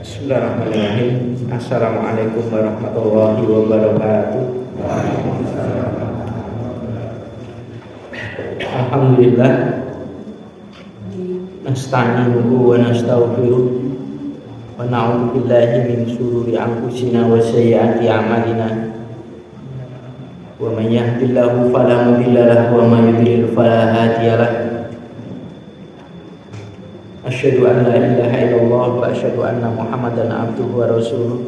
Bismillahirrahmanirrahim. Assalamualaikum warahmatullahi wabarakatuh. Alhamdulillah, nasta'inuhu wa nastaghfiruh wa na'udzu billahi min shururi anfusina wa sayyiati a'malina. Wa may yahdihillahu fala mudilla lahu wa may yudlil fala hadiya lahu. Asyhadu an la ilaha illallah wa asyhadu anna Muhammadan abduhu wa rasuluh.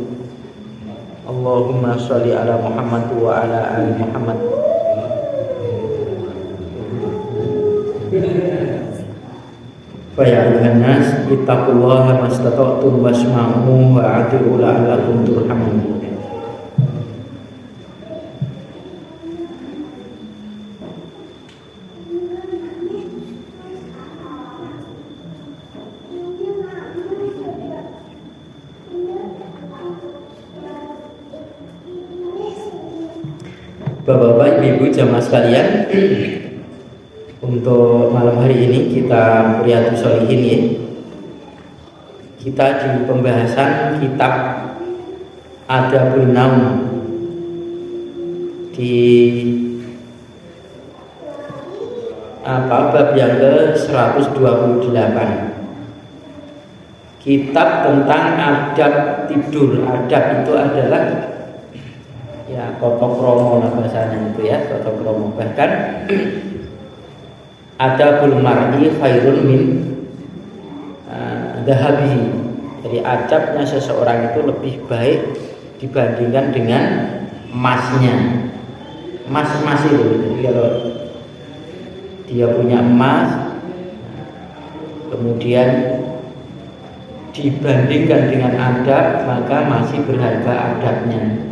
Allahumma shalli ala Muhammad wa ala ali Muhammad. Fa ya ayuhan nas ittaqullaha mastata'tum wasma'u wa ati'u la'allakum turhamun. Bapak-bapak, ibu-ibu, jamaah sekalian, untuk malam hari ini kita Riyadhus Shalihin ya. Kita di pembahasan kitab Adabun Naum di bab yang ke-128. Kitab tentang adab tidur. Adab itu adalah ya tata krama bahasanya itu ya, tata krama. Bahkan adabul mar'i khairun min dhahabihi. Jadi adabnya seseorang itu lebih baik dibandingkan dengan emasnya. Emas itu. Jadi kalau dia punya emas kemudian dibandingkan dengan adab, maka masih berharga adabnya.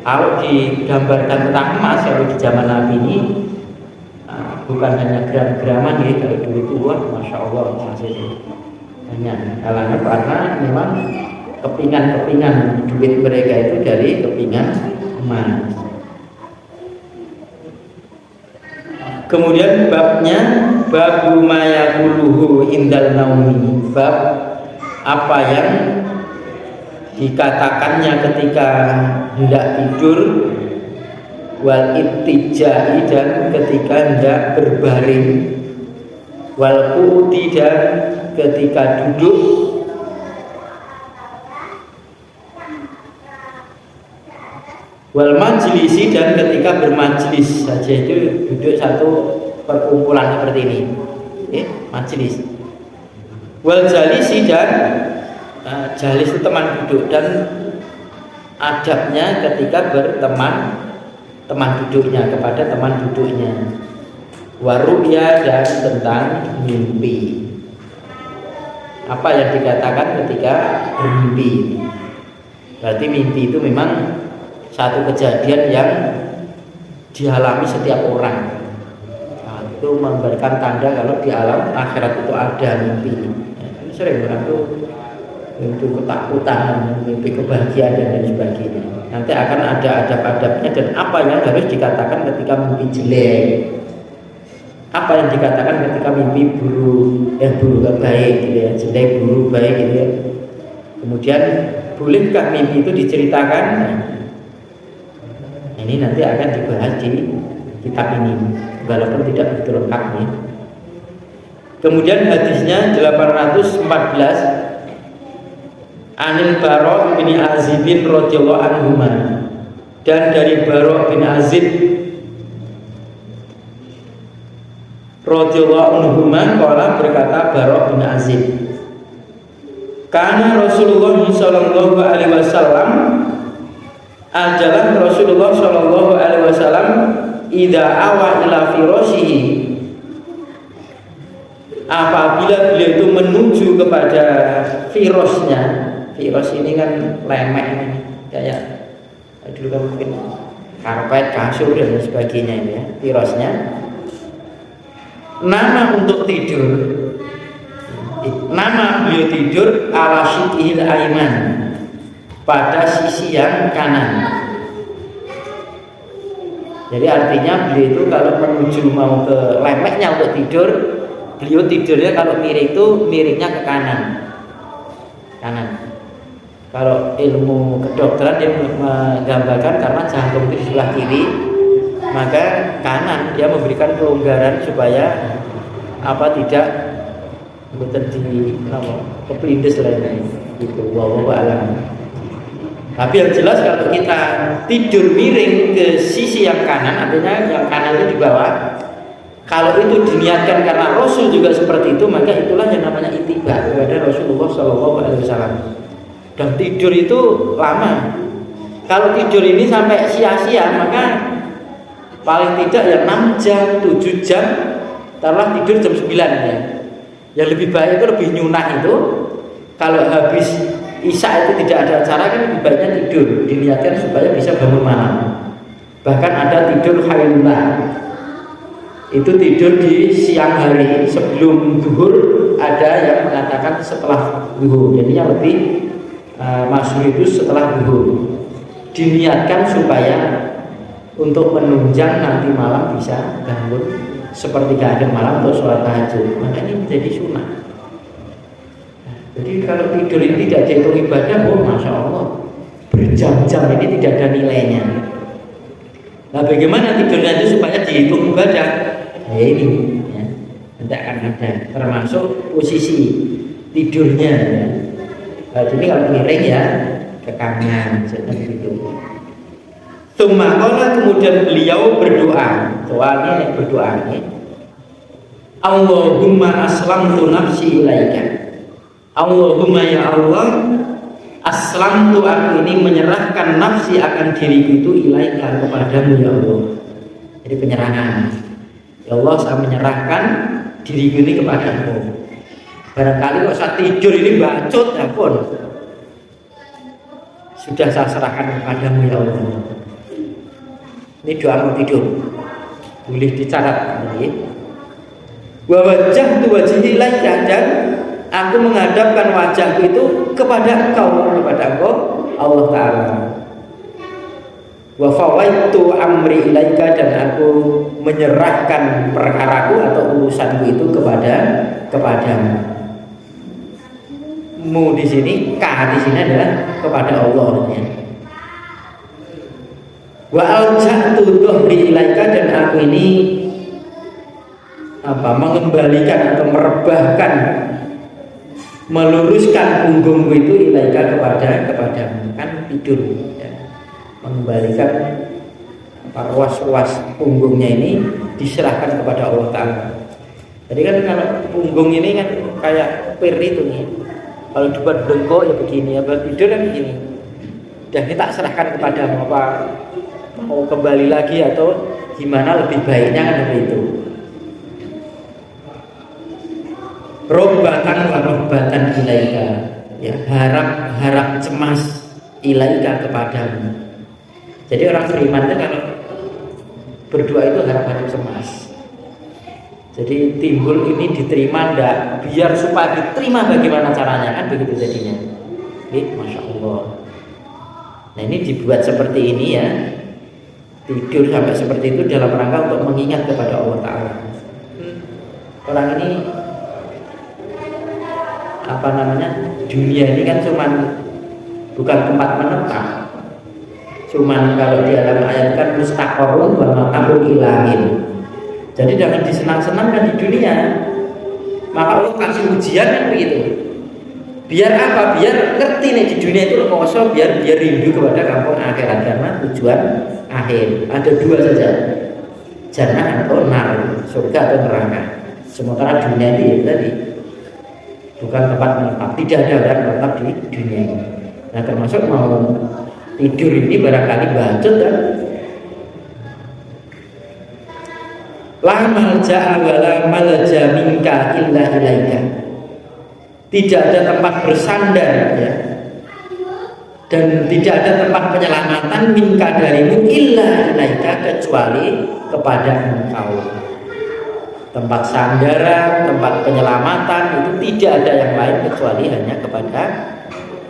Kalau digambarkan tentang emas, kalau di zaman Nabi ini bukan hanya gram-graman ya, kalau dulu itu wah masya Allah emas itu banyak. Karena memang kepingan-kepingan duit mereka itu dari kepingan emas. Kemudian babnya babu mayakuluhu indal naumi, bab apa yang dikatakannya ketika hendak tidur, wal ittijai dan ketika hendak berbaring, wal qu'udi dan ketika duduk, wal majlisi dan ketika bermajlis saja. Itu duduk satu perkumpulan seperti ini, majlis. Wal jalisi dan jalis itu teman duduk, dan adabnya ketika berteman teman duduknya kepada teman duduknya. Waru'ya dan tentang mimpi. Apa yang dikatakan ketika bermimpi? Berarti mimpi itu memang satu kejadian yang dialami setiap orang. Nah, itu memberikan tanda kalau di alam akhirat itu ada mimpi. Sering orang tuh mimpi ketakutan, mimpi kebahagiaan dan lain sebagainya. Nanti akan ada adab-adabnya dan apa yang harus dikatakan ketika mimpi jelek, apa yang dikatakan ketika mimpi buruk, buruk baik gitu ya, jelek buruk baik gitu ya. Kemudian bolehkah mimpi itu diceritakan? Nah, ini nanti akan dibahas di kitab ini, walaupun tidak begitu lengkap ya. Kemudian hadisnya 814 Anil Bara' bin Azib radhiyallahu anhu, dan dari Bara' bin Azib radhiyallahu anhu qala, berkata Bara' bin Azib, kana Rasulullah sallallahu alaihi wasallam, adalah Rasulullah sallallahu alaihi wasallam idza awa ila firashihi, apabila beliau itu menuju kepada firasnya. Firas ini kan lemek ini, kayak dulu kan mungkin karpet, kasur dan sebagainya ini ya, firasnya. Nama untuk tidur, nama beliau tidur ala syi'il aiman, pada sisi yang kanan. Jadi artinya beliau itu kalau menuju mau ke lemeknya untuk tidur, beliau tidurnya kalau miring itu miringnya ke kanan. Kalau ilmu kedokteran dia menggambarkan karena jantung itu di sebelah kiri, maka kanan dia memberikan kelonggaran supaya tidak di kepelindes lainnya gitu. Wallahu a'lam. Tapi yang jelas kalau kita tidur miring ke sisi yang kanan, artinya yang kanan itu di bawah. Kalau itu diniatkan karena Rasul juga seperti itu, maka itulah yang namanya ittiba kepada Rasulullah SAW. Dan tidur itu lama. Kalau tidur ini sampai sia-sia, maka paling tidak ya 6 jam, 7 jam, taruhlah tidur jam 9 ya. Yang lebih baik itu lebih nyunah itu. Kalau habis Isya itu tidak ada acara kan lebih baiknya tidur, diniatkan supaya bisa bangun malam. Bahkan ada tidur hailullah. Itu tidur di siang hari sebelum zuhur, ada yang mengatakan setelah zuhur. Jadinya lebih masyhur itu setelah zuhur. Diniatkan supaya untuk menunjang nanti malam bisa bangun sepertiga akhir malam untuk sholat tahajud. Maka ini menjadi sunnah. Jadi kalau tidur ini tidak dihitung ibadah, masya Allah, berjam-jam ini tidak ada nilainya. Nah, bagaimana tidurnya itu supaya dihitung ibadah? Nah, ini ya, tidak akan ada, termasuk posisi tidurnya. Ya. Jadi kalau miring ya ke kanan, seperti itu. Sumakola kemudian beliau berdoa, soalnya berdoa ini, Allahumma aslamtu nafsi ilaika. Allahumma ya Allah, aslamtu aku ini menyerahkan nafsi akan diriku itu ilaika kepadamu ya Allah. Jadi penyerahan. Ya Allah, saya menyerahkan diriku ini kepadamu. Barangkali kok saat tidur ini bacot ya pun, sudah saya serahkan kepadamu ya Allah. Ini doa mau tidur, boleh dicatat ini. Wa wajjahtu wajhi ilaika, dan aku menghadapkan wajahku itu kepada engkau Allah Ta'ala. Wa fawaitu amri ilaika, dan aku menyerahkan perkaraku atau urusanku itu kepadamu. Mu di sini, ka di sini adalah kepada Allah ya. Wa alja'tu dhuhri ilaika, dan aku ini mengembalikan atau merebahkan, meluruskan punggungku itu ilaika kepadamu. Kan tidur ya. Mengembalikan ruas-ruas punggungnya ini diserahkan kepada Allah Ta'ala. Jadi kan kalau punggung ini kan kayak pir itu nih. Kalau dibuat bengkok ya begini, ya tidur kan begini. Dan kita serahkan kepadamu, apa mau kembali lagi atau gimana lebih baiknya kan seperti itu. Robbatan wa robbatan ilaika, ya, harap cemas ilaika kepadamu. Jadi orang beriman itu kalau berdoa itu harap cemas. Jadi timbul ini diterima enggak, biar supaya diterima bagaimana caranya, kan begitu jadinya. Masya Allah. Nah ini dibuat seperti ini ya, tidur sampai seperti itu dalam rangka untuk mengingat kepada Allah Ta'ala. Orang ini dunia ini kan bukan tempat menetap. Cuman kalau di alam ayat kan mustaqarrun wa maqarrun ilahin. Jadi jangan disenang-senangkan di dunia. Maka Allah kasih ujian kan begitu. Biar apa? Biar ngerti nih di dunia itu kosong, biar rindu kepada kampung akhirat, karena tujuan akhir. Ada dua saja, jannah atau nar, surga atau neraka. Sementara dunia ini ya tadi bukan tempat menetap, tidak ada orang menetap di dunia ini. Nah termasuk mau tidur ini barangkali bacot kan. La malja'a wa la malja minka illa ilaika. Tidak ada tempat bersandar ya, dan tidak ada tempat penyelamatan minka darimu illa ilaika, kecuali kepada engkau. Tempat sandaran, tempat penyelamatan itu tidak ada yang lain kecuali hanya kepada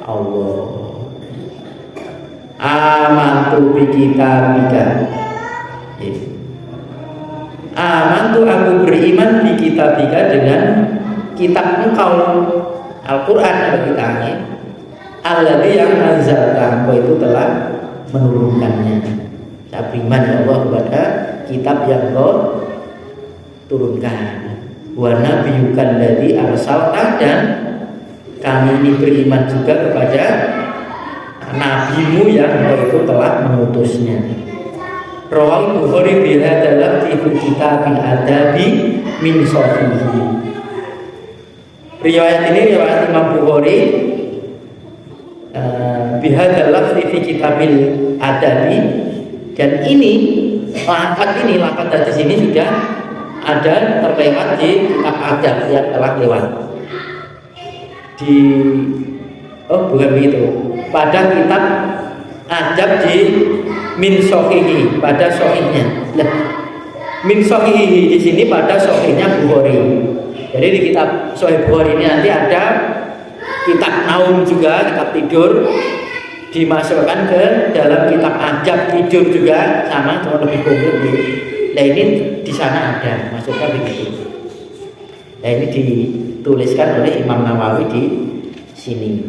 Allah. Amantu bi kitabika. Amantu, aku beriman bi kitabika, dengan kitab engkau, Al-Quran bagi kami. alladzi yang anzalta, engkau itu telah menurunkannya. Saya beriman ya Allah kepada kitab yang Engkau turunkan. Wa nabiyyukal ladzi arsalta, dan kami ini beriman juga kepada nabimu yang Engkau itu telah mengutusnya. Rawal Bukhari bihadzal lafzi fi kitabil adabi min sahihi. Riwayat ini riwayat Imam Bukhari bihadzal lafzi fi kitabil adabi, dan ini lafaz hadis ini sudah ada terlewat di kitab adab yang telah lewat di bukan begitu, pada kitab adab di min sohihi, pada sohihnya. Min sohihi di sini pada sohihnya Bukhari. Jadi di kitab Sahih Bukhari ini nanti ada kitab naum juga, kitab tidur, dimasukkan ke dalam kitab adab tidur juga, sama cuma lebih komplit. Nah ini di sana ada, masukkan begitu. Nah ini dituliskan oleh Imam Nawawi di sini.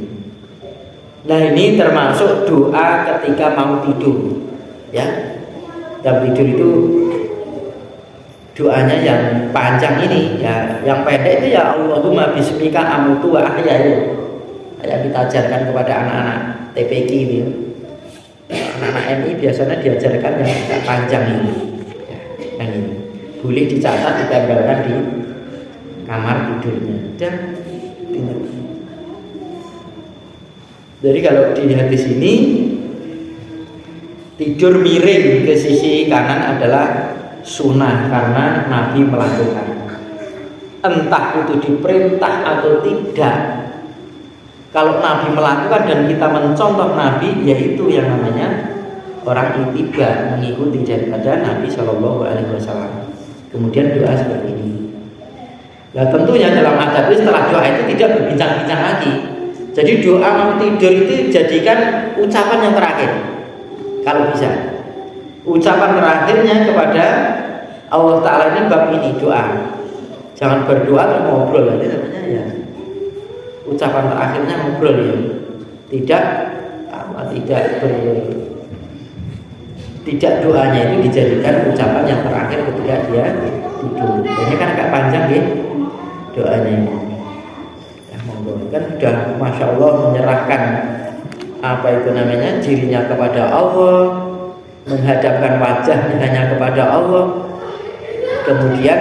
Nah ini termasuk doa ketika mau tidur, ya. Dalam tidur itu doanya yang panjang ini, ya. Yang pendek itu ya Allahumma bismika amutu wa ahya, yang kita ajarkan kepada anak-anak TPQ ini. Anak-anak MI biasanya diajarkan yang agak panjang ini. Ya, yang ini boleh dicatat, ditempelkan di kamar tidurnya. Dan jadi kalau di hadis ini tidur miring ke sisi kanan adalah sunnah karena Nabi melakukan. Entah itu diperintah atau tidak, kalau Nabi melakukan dan kita mencontoh Nabi, yaitu yang namanya orang ittiba, mengikuti daripada Nabi Shallallahu Alaihi Wasallam. Kemudian doa seperti ini. Nah tentunya dalam adab setelah doa itu tidak berbincang-bincang lagi. Jadi doa mau tidur itu jadikan ucapan yang terakhir, kalau bisa. Ucapan terakhirnya kepada Allah Ta'ala ini bab ini doa. Jangan berdoa atau ngobrol, itu namanya ya. Ucapan terakhirnya ngobrol ya. Tidak doanya itu dijadikan ucapan yang terakhir ketika dia tidur. Ini kan agak panjang ya doanya ini. Kan sudah Masya Allah menyerahkan apa itu namanya dirinya kepada Allah, menghadapkan wajahnya hanya kepada Allah. Kemudian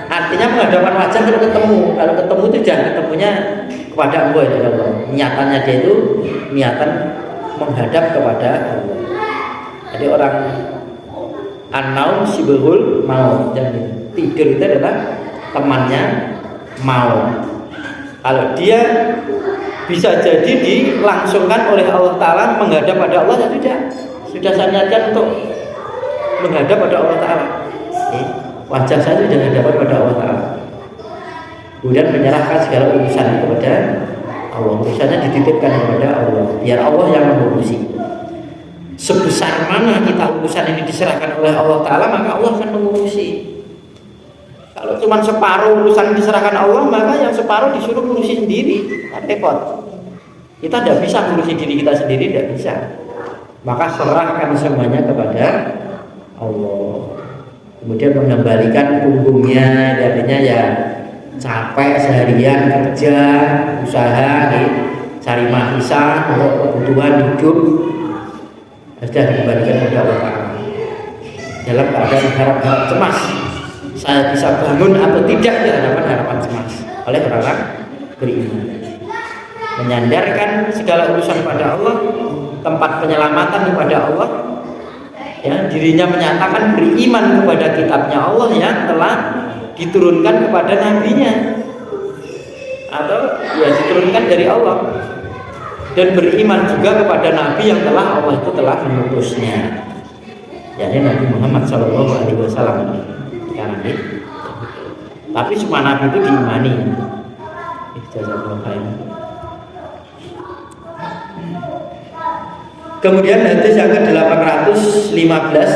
artinya menghadapkan wajah kalau ketemu itu jangan ketemunya kepada Allah ya Allah. Niatannya dia itu niatan menghadap kepada Allah. Jadi orang an-naum sibul maut, dan tidur itu adalah temannya maut. Kalau dia bisa jadi dilangsungkan oleh Allah Ta'ala menghadap pada Allah, ya sudah saya niatkan untuk menghadap pada Allah Ta'ala. Wajah saya sudah menghadap pada Allah Ta'ala. Kemudian menyerahkan segala urusan kepada Allah. Urusannya dititipkan kepada Allah, biar Allah yang mengurusi. Sebesar mana kita urusan ini diserahkan oleh Allah Ta'ala, maka Allah akan mengurusi. Kalau cuma separuh urusan diserahkan Allah, maka yang separuh disuruh ngurusi sendiri, kan repot. Kita tidak bisa ngurusi diri kita sendiri, tidak bisa. Maka serahkan semuanya kepada Allah. Kemudian mengembalikan punggungnya, artinya ya capek seharian kerja, usaha, cari mahisah untuk kebutuhan hidup, sudah dikembalikan kepada Allah Ta'ala. Dalam keadaan harap-harap cemas, saya bisa bangun atau tidak di hadapan harapan cemas oleh orang-orang beriman. Menyandarkan segala urusan pada Allah, tempat penyelamatan kepada Allah, ya, dirinya menyatakan beriman kepada kitabnya Allah yang telah diturunkan kepada nabinya, atau ya diturunkan dari Allah, dan beriman juga kepada nabi yang telah Allah itu telah mengutusnya, yakni Nabi Muhammad SAW. Tapi semua nabi itu diimani. Kemudian hadis yang ke-815,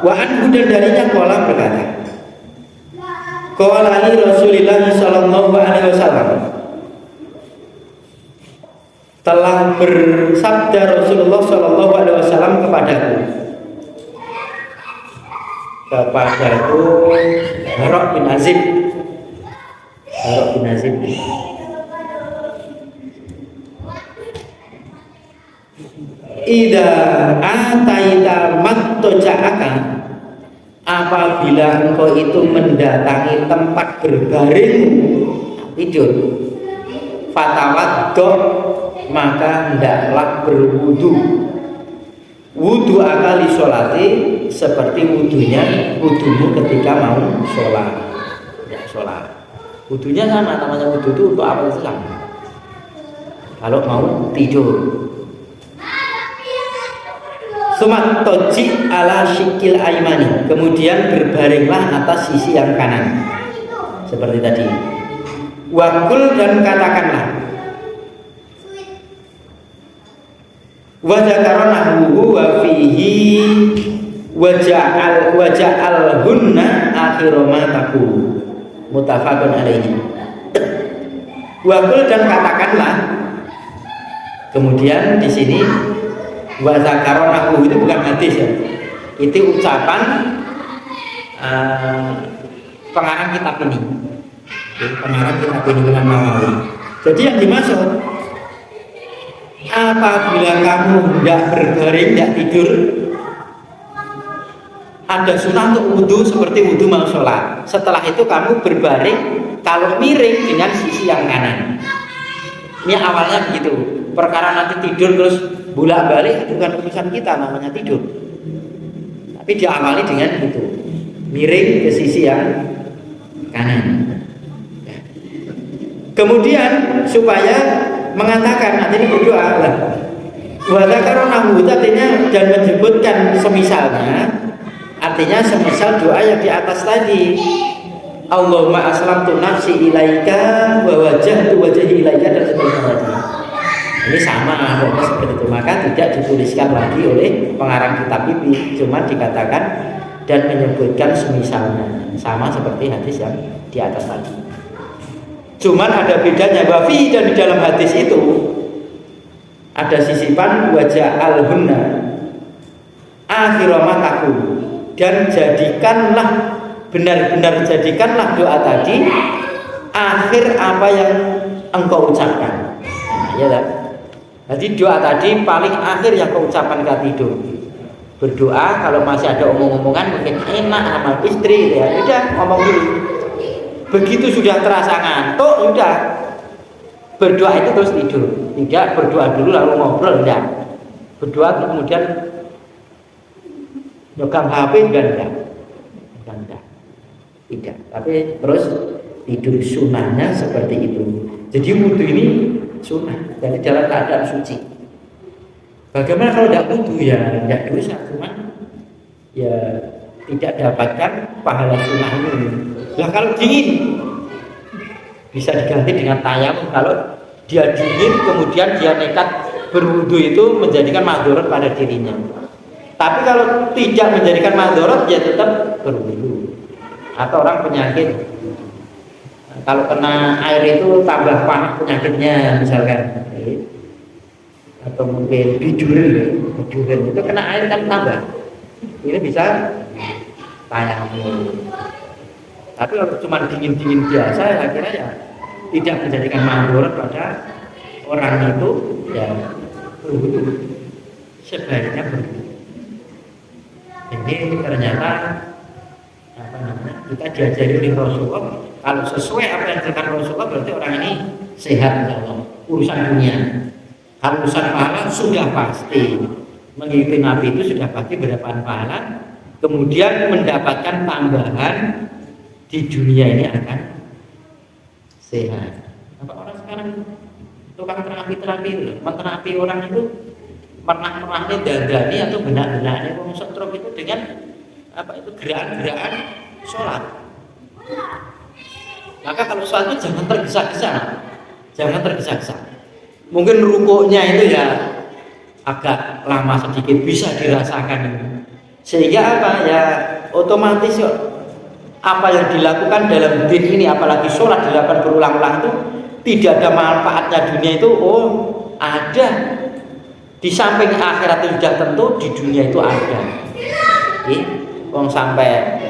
wa anhu, dan darinya qala berkata, qala li Rasulillah sallallahu alaihi wasallam, telah bersabda Rasulullah Shallallahu Alaihi Wasallam kepadaku Barok bin Azib Ida ataita mattoja'aka, apabila engkau itu mendatangi tempat berbaring tidur, fatawaddo, maka hendaklah berwudu. Wudu akali sholati, seperti wudumu ketika mau sholat. Ya, sholat. Wudunya sama, namanya wudu itu untuk apa itu sama. Kalau mau tidur. Sumat toji ala shikil aimani, kemudian berbaringlah atas sisi yang kanan, seperti tadi. Wakul, dan katakanlah. Wa dzakarahu wa fihi waja'al hunna akhiru ma taqul, muttafaqun alaihi. Wakul, dan katakanlah. Kemudian di sini wa dzakarahu itu bukan hadis ya. Itu ucapan pengarang kitab ini. Pengarang kitab ini Imam Nawawi. Jadi yang dimaksud, apabila kamu tidak berbaring, tidak tidur, ada sunnah untuk wudhu seperti wudhu mau sholat. Setelah itu kamu berbaring, kalau miring dengan sisi yang kanan. Ini awalnya begitu. Perkara nanti tidur terus bolak balik itu bukan urusan kita, namanya tidur. Tapi diawali dengan itu, miring ke sisi yang kanan. Kemudian supaya mengatakan, nanti ini berdoa lah. Wadakaronahu, artinya dan menyebutkan semisalnya, artinya semisal doa yang di atas tadi. Allahumma aslamtu nafsi ilaika wa wajjahtu wajhi ilaika, dan seterusnya. Ini sama seperti itu, maka tidak dituliskan lagi oleh pengarang kitab ini, cuma dikatakan dan menyebutkan semisalnya, sama seperti hadis yang di atas tadi. Cuman ada bedanya, wafi, dan di dalam hadis itu ada sisipan wajah al-hunna akhiramataku, dan jadikanlah, benar-benar jadikanlah doa tadi akhir apa yang engkau ucapkan. Ya tak? Jadi doa tadi paling akhir yang kau ucapkan ketika tidur. Berdoa, kalau masih ada omong-omongan mungkin enak sama istri ya, udah ngomong dulu. Begitu sudah terasa ngantuk, sudah berdoa itu terus tidur. Tidak berdoa dulu lalu ngobrol, enggak. Berdoa kemudian nyegang HP, enggak. Tidak. Tapi terus tidur, sunnahnya seperti itu. Jadi wudhu ini sunnah, jadi dalam keadaan suci. Bagaimana kalau tidak wudhu? Ya tidak dosa, cuma ya tidak dapatkan pahala sunnah ini. Lah kalau dingin bisa diganti dengan tayamum. Kalau dia dingin kemudian dia nekat berwudhu, itu menjadikan madharat pada dirinya. Tapi kalau tidak menjadikan madharat, ya tetap berwudhu. Atau orang penyakit, kalau kena air itu tambah panas penyakitnya misalkan, atau mungkin bidurin itu kena air kan tambah, ini bisa tayamum. Tapi kalau cuma dingin biasa, akhirnya ya tidak menjadikan madharat pada orang itu, ya berwudu, sebaiknya berwudu. Ini ternyata kita diajari oleh Rasulullah, kalau sesuai apa yang dikatakan Rasulullah berarti orang ini sehat, insya Allah. Urusan dunia, kalau urusan pahala sudah pasti mengikuti Nabi itu sudah pasti berdapat pahala, kemudian mendapatkan tambahan di dunia ini akan sehat. Apa orang sekarang tukang terapi menterapi orang itu pernah-pernahnya dandani atau benak-benaknya orang stroke itu dengan apa itu gerakan-gerakan sholat. Maka kalau sholat itu jangan tergesa-gesa. Mungkin rukuknya itu ya agak lama sedikit, bisa dirasakan. Sehingga apa ya, otomatis apa yang dilakukan dalam din ini, apalagi sholat dilakukan berulang-ulang itu tidak ada manfaatnya dunia itu. Oh, ada. Di samping akhirat itu sudah tentu, di dunia itu ada. Wong sampai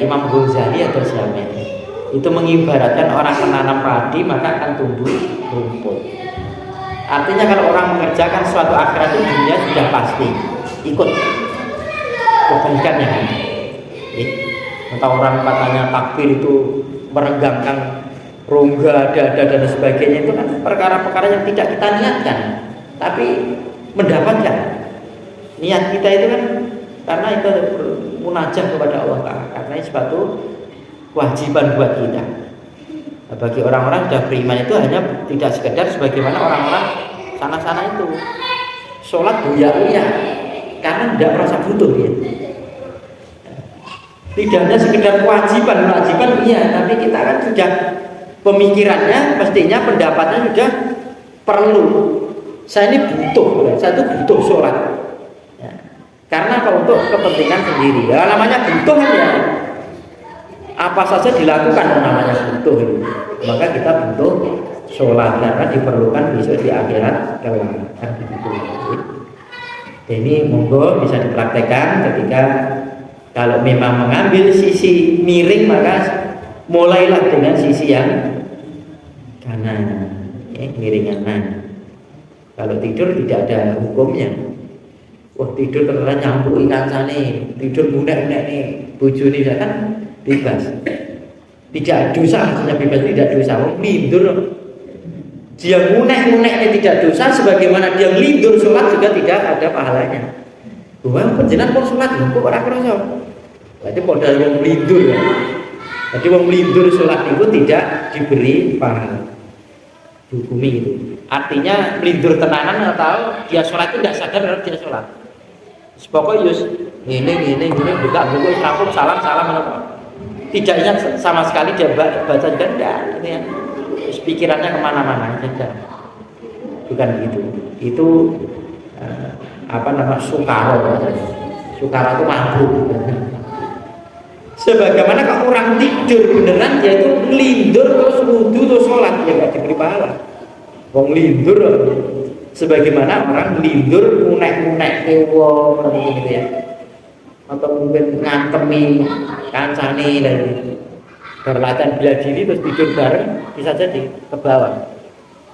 Imam Ghazali atau siapa itu mengibaratkan orang menanam padi maka akan tumbuh rumput. Artinya kalau orang mengerjakan suatu akhirat itu dunia sudah pasti ikut kebaikannya kan. Atau orang katanya takbir itu merenggangkan rongga, dada dan sebagainya, itu kan perkara-perkara yang tidak kita niatkan, tapi mendapatkan. Niat kita itu kan karena itu munajat kepada Allah Ta'ala, karena itu suatu kewajiban buat kita. Nah, bagi orang-orang sudah beriman itu hanya tidak sekedar sebagaimana orang-orang sana-sana itu sholat buya-buya karena tidak merasa butuh ya. Tidak hanya sekedar kewajiban iya, tapi kita kan sudah pemikirannya, mestinya pendapatnya sudah perlu. Saya ini butuh, saya itu butuh sholat. Ya. Karena kalau untuk kepentingan sendiri, ya namanya butuh ya. Apa saja dilakukan namanya butuh. Maka kita butuh sholat karena diperlukan besok di akhirat kelak. Kan begitu. Ini monggo bisa dipraktekkan ketika kalau memang mengambil sisi miring maka mulailah dengan sisi yang kanan, miring kanan. Kalau tidur tidak ada hukumnya. Wah tidur ternyata nyampuk kancane, tidur munek-munek nih, bojone kan bebas. Tidak dosa, maksudnya bebas tidak dosa. Wong lindur dia munek-munek tidak dosa, sebagaimana dia lindur sholat juga tidak ada pahalanya. Wah penjenan pun sholat kok ora krasa. Berarti modal wong lindur ya. Jadi wong lindur sholat itu tidak diberi pahala. Dihukumi itu. Artinya melindur tenanan atau dia sholat itu tidak sadar kalau dia sholat. Pokoknya yus ini buka buku salam salam tidak ingat sama sekali dia baca juga tidak. Ini ya. Pikirannya kemana-mana saja. Bukan begitu. Itu sukaro. Sukaro itu mabuk. Sebagaimana kalau orang tidur beneran dia itu melindur terus wudu terus sholat ya nggak diberi pahala. Wong lindur sebagaimana orang lindur munek-munek wong gitu ya. Atau mungkin ngantemi kancane lagi. Berlatihan bela diri terus tidur bareng bisa jadi ke bawah.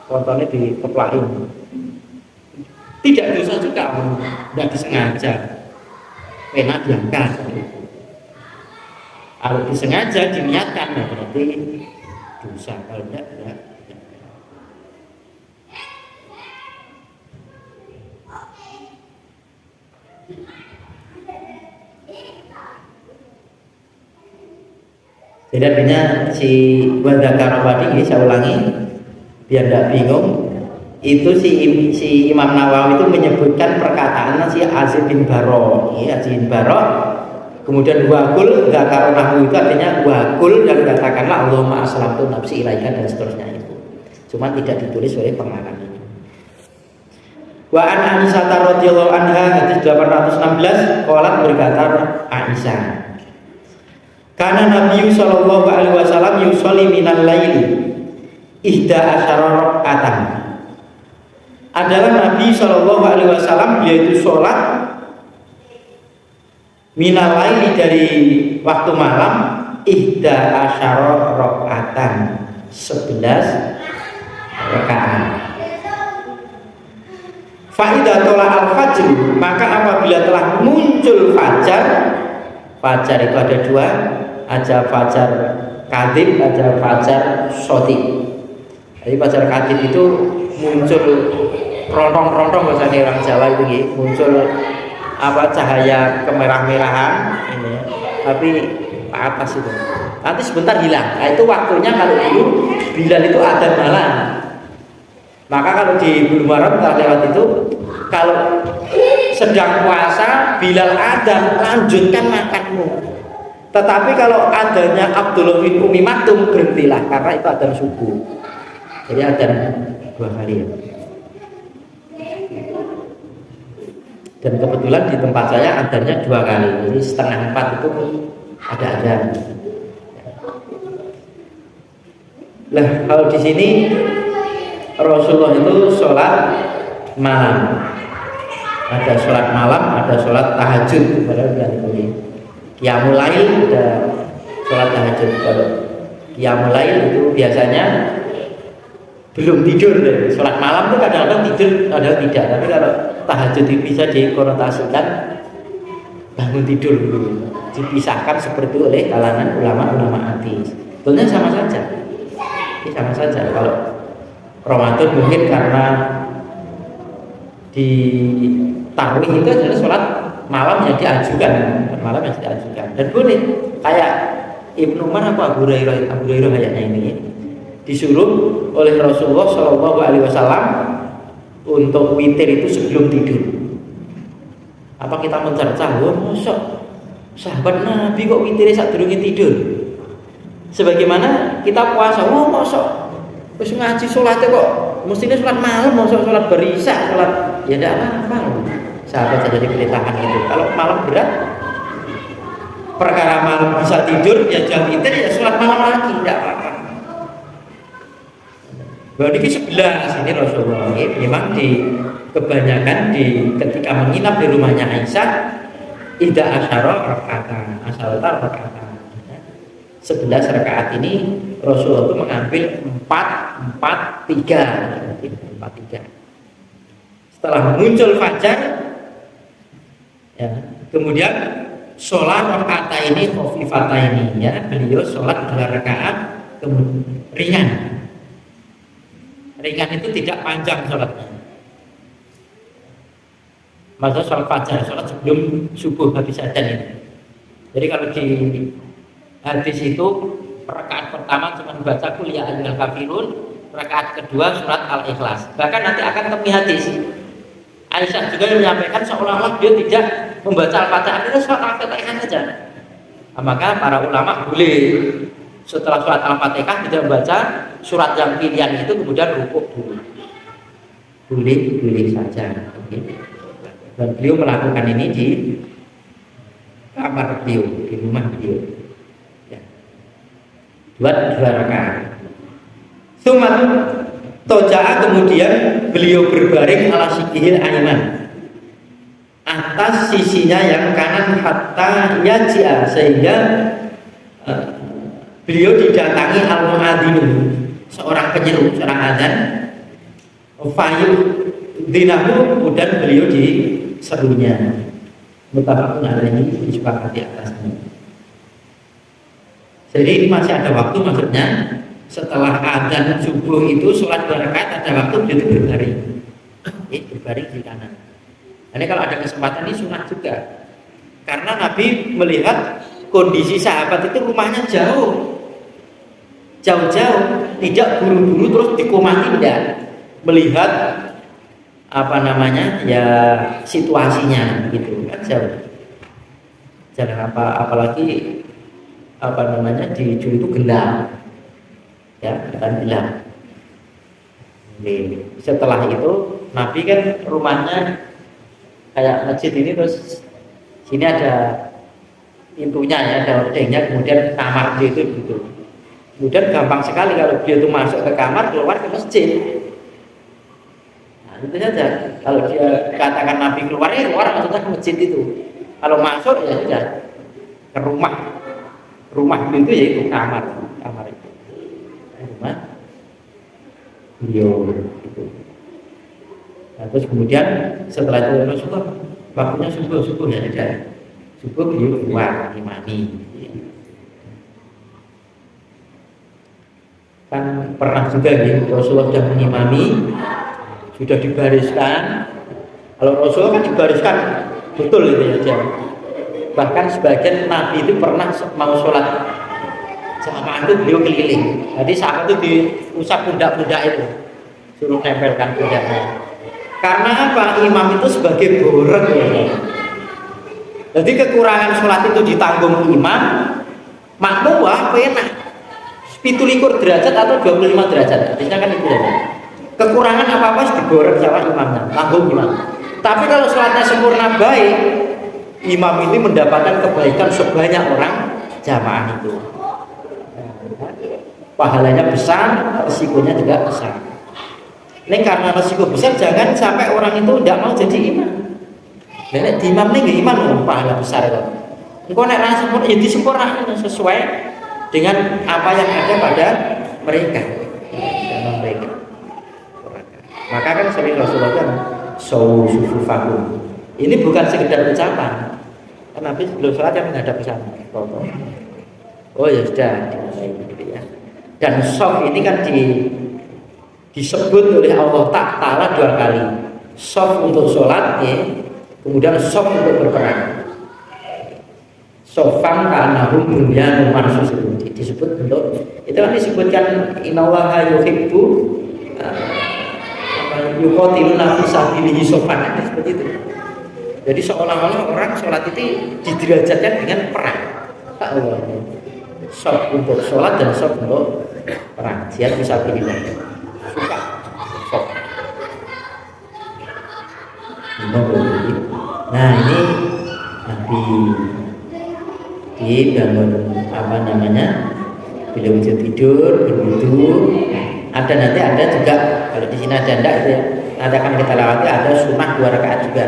Contohnya dikeplakin. Tidak dosa juga, tidak disengaja. Pena diangkat. Kalau disengaja diniatkan berarti dosa. Kalau tidak. Jadi artinya si Wadakarawadi ini saya ulangi biar tidak bingung. Itu si Imam Nawawi itu menyebutkan perkataan si Aziz bin Baro, Aziz bin Baro. Kemudian wakul dzakaronahu itu artinya wakul dan katakanlah Allahumma aslamtu nafsi ilaika dan seterusnya itu. Cuma tidak ditulis oleh pengarang itu. Wa an Aisyah radhiyallahu anha hadis 816 qalat berkata Aisyah karena Nabi sallallahu alaihi wasallam yusolli minal laili ihda asyara rakaatan. Adalah Nabi sallallahu alaihi wasallam yaitu sholat minal laili dari waktu malam ihda asyara rakaatan 11 rakaat. Fa idza tala al-fajr maka apabila telah muncul fajar. Fajar itu ada dua, ada fajar kadhib, ada fajar shadiq. Jadi fajar kadhib itu muncul rontong-rontong bahasa orang Jawa itu gitu. Muncul cahaya kemerah-merahan ini, tapi ke atas itu. Nanti sebentar hilang. Nah, itu waktunya kalau dulu Bilal itu adzan malam. Maka kalau di bulan Muharram telah lewat itu, kalau sedang puasa Bilal adzan lanjutkan makanmu. Tetapi kalau adanya Abdullah bin Umi Maktum berhentilah karena itu adzan subuh. Jadi adzan dua kali ya. Dan kebetulan di tempat saya adzannya dua kali. Jadi setengah 4 itu ada adzan. Lah kalau di sini Rasulullah itu sholat malam. Ada sholat malam, ada sholat tahajud. Padahal bukan itu. Qiyamul lail ada sholat tahajud. Kalau qiyamul lail itu biasanya belum tidur deh. Sholat malam itu kadang-kadang tidur, kadang tidak. Tapi kalau tahajud itu bisa dikonotasikan bangun tidur dulu. Dipisahkan seperti itu oleh kalangan ulama-ulama hadis. Sebetulnya sama saja. Ini sama saja. Kalau Ramadan mungkin karena di tarawih itu adalah sholat malam yang diajukan, dan boleh kayak Ibnu Umar apa Abu Hurairah kayaknya ini disuruh oleh Rasulullah Shallallahu Alaihi Wasallam untuk witir itu sebelum tidur. Apa kita mencerca? Wah, mosok sahabat Nabi kok witirnya saat durungin tidur? Sebagaimana kita puasa, wah mosok terus ngaji sholatnya kok mestinya sholat malam, mosok sholat berisya, sholat ya tidak apa-apa. Sahabat saja diperintahkan itu. Kalau malam berat, perkara malam bisa tidur, ya jam witir ya sholat malam lagi, tidak apa-apa. Berarti ke sebelah sini Rasulullah memang kebanyakan ketika menginap di rumahnya Aisyah, ida asyara rakaatan, asalata rakaatan. 11 rakaat ini Rasulullah itu mengambil 4-4-3. Setelah muncul fajar, ya, kemudian sholat rakaat ini khafifata ini, ya, beliau sholat 2 rakaat ringan. Ringan itu tidak panjang sholatnya. Maksudnya sholat fajar, sholat sebelum subuh habis adzan ini. Jadi kalau di hadis itu rakaat pertama cuma baca qul ya ayyuhal kafirun, rakaat kedua surat Al-Ikhlas. Bahkan nanti akan temui hadis Aisyah juga yang menyampaikan seolah-olah dia tidak membaca Al-Fatihah, itu surat Al-Fatihah saja. Maka para ulama boleh setelah surat Al-Fatihah tidak membaca surat yang pilihan itu, kemudian rukuk dulu. Boleh saja. Dan beliau melakukan ini di kamar beliau, di rumah beliau. Buat 2 rakaat. Sumat toja'a, kemudian beliau berbaring ala sikihil ayman, atas sisinya yang kanan, hatta yaji'a, sehingga beliau didatangi al-mu'adzinu, seorang penyeru, seorang adzan, fayu dinahu, kemudian beliau diserunya. Muttafaqun alaihi, disepakati atasnya. Jadi masih ada waktu, maksudnya setelah adzan subuh itu sholat 2 rakaat ada waktu dia itu berbaring. Berbaring di kanan. Ini kalau ada kesempatan ini sunat juga. Karena Nabi melihat kondisi sahabat itu rumahnya jauh, tidak buru-buru terus dikomati, tidak. Melihat ya situasinya gitu kan, jauh. Jangan apalagi di Jul itu gelap, ya kan gelap. Setelah itu Nabi kan rumahnya kayak masjid ini, terus sini ada pintunya, ya, ada hordengnya, kemudian kamar dia itu gitu. Kemudian gampang sekali kalau dia itu masuk ke kamar, keluar ke masjid. Nah, itu saja. Kalau dia katakan Nabi keluar maksudnya ke masjid itu. Kalau masuk ya sudah ke rumah itu yaitu kamar itu rumah beliau itu. Nah, terus kemudian setelah itu Rasulullah waktunya subuh ya sudah subuh, beliau keluar imami. Kan pernah juga ya Rasulullah sudah mengimami, sudah dibariskan. Kalau Rasulullah kan dibariskan betul itu ya. Bahkan sebagian Nabi itu pernah mau sholat jamaah itu beliau keliling. Jadi saat itu diusap pundak-pundak itu, suruh nempelkan pundaknya. Karena apa? Imam itu sebagai borek ya. Jadi kekurangan sholat itu ditanggung imam, makmum wah enak 17 derajat atau 25 derajat. Artinya kan itu ya. Kekurangan apa-apa diborek sama imamnya, tanggung imam. Tapi kalau sholatnya sempurna baik, imam ini mendapatkan kebaikan sebanyak orang jamaah itu. Pahalanya besar, risikonya juga besar. Ini karena resiko besar, jangan sampai orang itu tidak mau jadi imam. Nek di imam ini imam pahala besar kok. Engkau nek rasa sempurna, ya disempurnakan sesuai dengan apa yang ada pada mereka. Maka kan sering Rasulullah kan sufufakum. Ini bukan sekedar ucapan. Kan Nabi sebelum sholat yang menghadap ke sana. Oh ya sudah, gitu ya. Dan sof ini kan disebut oleh Allah Ta'ala 2 kali. Sof untuk sholat ya, kemudian sof untuk berperang. Sofam kanahum bunyanun marsus disebut untuk itu kan disebutkan innallaha yuhibbu yuqatiluna fi sabilihi sofan, seperti itu. Jadi seolah-olah orang sholat itu diderajatkan dengan perang. Allah. Sof untuk sholat dan sof untuk perang. Jihad fisabilillah. Suka. Sof. Nah ini Nabi dibangun apa namanya? Beliau tidur, berwudu. Ada juga kalau di sini ada enggak itu ya. Nanti akan kita lewati ada sunnah 2 rakaat juga.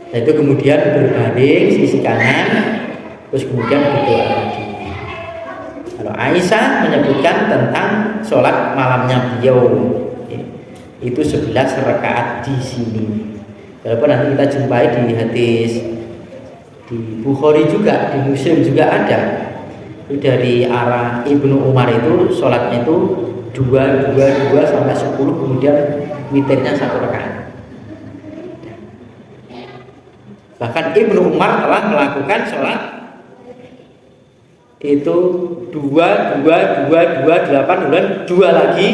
Nah itu kemudian berbaring sisi kanan, terus kemudian berdoa lagi. Kalau Aisyah menyebutkan tentang sholat malamnya beliau itu 11 rakaat di sini. Walaupun nanti kita jumpai di hadis di Bukhari juga, di Muslim juga ada. Itu dari arah Ibnu Umar itu sholatnya itu 2 sampai 10, kemudian witirnya 1 rakaat. Bahkan Ibnu Umar telah melakukan sholat itu 2, 8, bulan 2 lagi.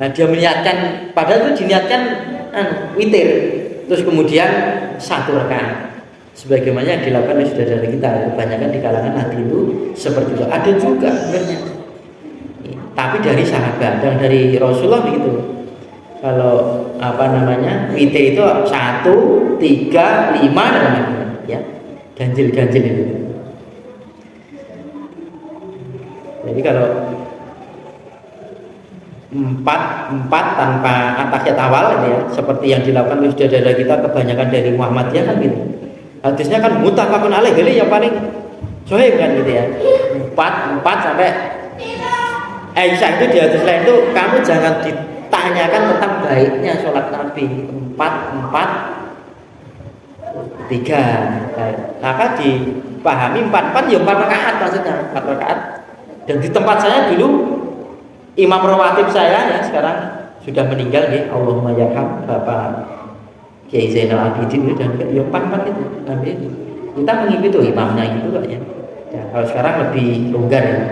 Nah, dia meniatkan, padahal itu diniatkan witir, terus kemudian 1 rakaat. Sebagaimana yang dilakukan oleh saudara kita, kebanyakan di kalangan nanti itu seperti itu. Ada juga sebenarnya, tapi dari sahabat dan dari Rasulullah begitu. Kalau apa namanya witir itu 1, 3, 5 dan ya ganjil itu. Jadi kalau 4 tanpa atahiyat awal ya, seperti yang dilakukan oleh saudara kita kebanyakan dari Muhammadiyah kan gitu. Hadisnya kan muttafaqun alaih, jadi yang paling sahih kan gitu ya. 4 sampai Aisyah itu di hadis lain itu kamu jangan ditanyakan tentang baiknya sholat Nabi. 4 3. Maka dipahami 4 ya 4 rakaat maksudnya 4 rakaat. Dan di tempat saya dulu imam rawatib saya ya sekarang sudah meninggal nih, Allahumma yarham Bapak Kiai Zainal Abidin itu, dan ya 4 itu Nabi itu. Kita mengikuti imamnya itu kok ya. Ya. Kalau sekarang lebih longgar ya.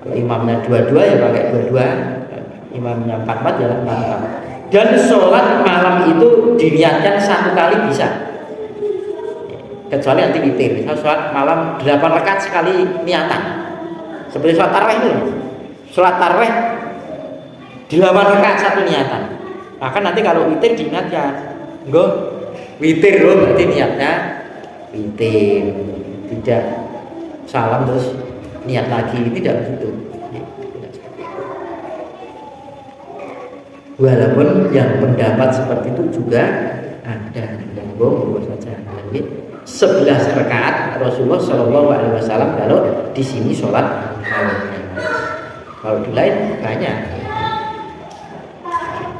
Kalau imamnya 22 ya pakai 22, imamnya 44 ya 44. Dan sholat malam itu diniatkan 1 kali bisa. Kecuali nanti witir. Misal sholat malam 8 rakaat sekali niatan. Seperti sholat tarawih itu. Sholat tarawih 8 rakaat 1 niatan. Maka nanti kalau witir diingatkan, enggak witir loh, berarti niatnya witir, tidak salam terus niat lagi, tidak begitu. Walaupun yang pendapat seperti itu juga ada, dan bohong saja. 11 rakaat Rasulullah Shallallahu Alaihi Wasallam kalau di sini sholat malamnya. Kalau di lain banyak.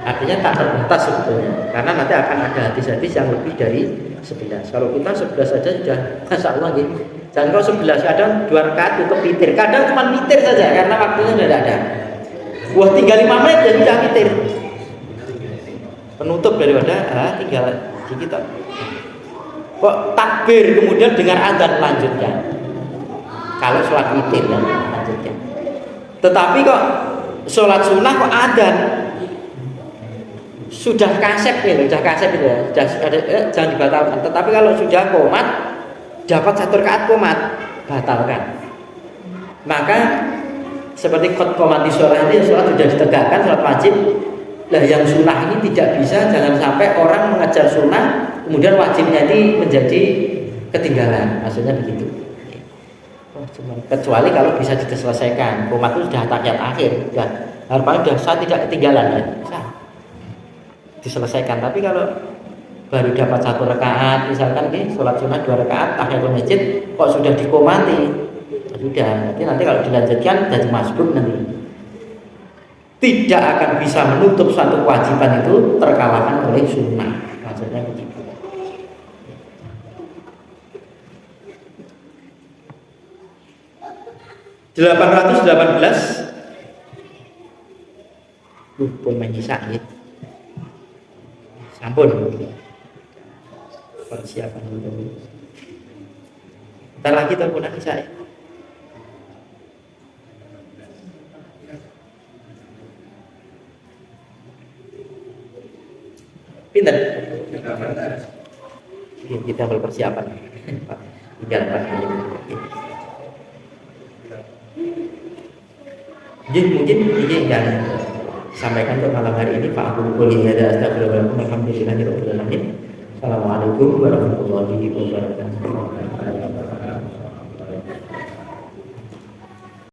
Artinya tak terbatas sebetulnya, karena nanti akan ada hadis-hadis yang lebih dari 11. Kalau kita 11 saja sudah masya Allah gitu. Jangan kalau 11, kadang 2 rakaat untuk witir, kadang cuma witir saja karena waktunya sudah ada. Wah, tinggal 5 menit jadi sudah witir. Penutup daripada tinggal di kita. Kok takbir kemudian dengar adzan lanjutkan. Kalau sholat witir ya lanjutkan. Tetapi kok sholat sunnah kok adzan sudah kasep ya, sudah ada, jangan dibatalkan. Tetapi kalau sudah qomat, dapat 1 rakaat qomat, batalkan. Maka seperti qomat di sholat ini, sholat sudah ditegakkan, sholat wajib. Lah yang sunnah ini tidak bisa, jangan sampai orang mengejar sunnah kemudian wajibnya ini menjadi ketinggalan, maksudnya begitu. Kecuali kalau bisa diselesaikan, qomat itu sudah tahiyat akhir, sudah harapannya sudah saya tidak ketinggalan ya. diselesaikan. Tapi kalau baru dapat 1 rakaat, misalkan nih sholat sunnah 2 rakaat, tahiyatul masjid kok sudah dikomati, sudah. Nanti kalau dilanjutkan jadi masbuk nanti. Tidak akan bisa menutup suatu kewajiban itu terkalahkan oleh sunnah. Maksudnya begitu. (818) pun menyisak ya. Sampun persiapan dulu. Ntar lagi telepon lagi saya. Pinter. Kita persiapan. Tinggal 4 menit. Jadi mungkin ini yang sampaikan untuk malam hari ini. Pak Abu Qul hada astagfirullahaladzim. Alhamdulillahirabbil alamin. Assalamualaikum warahmatullahi wabarakatuh.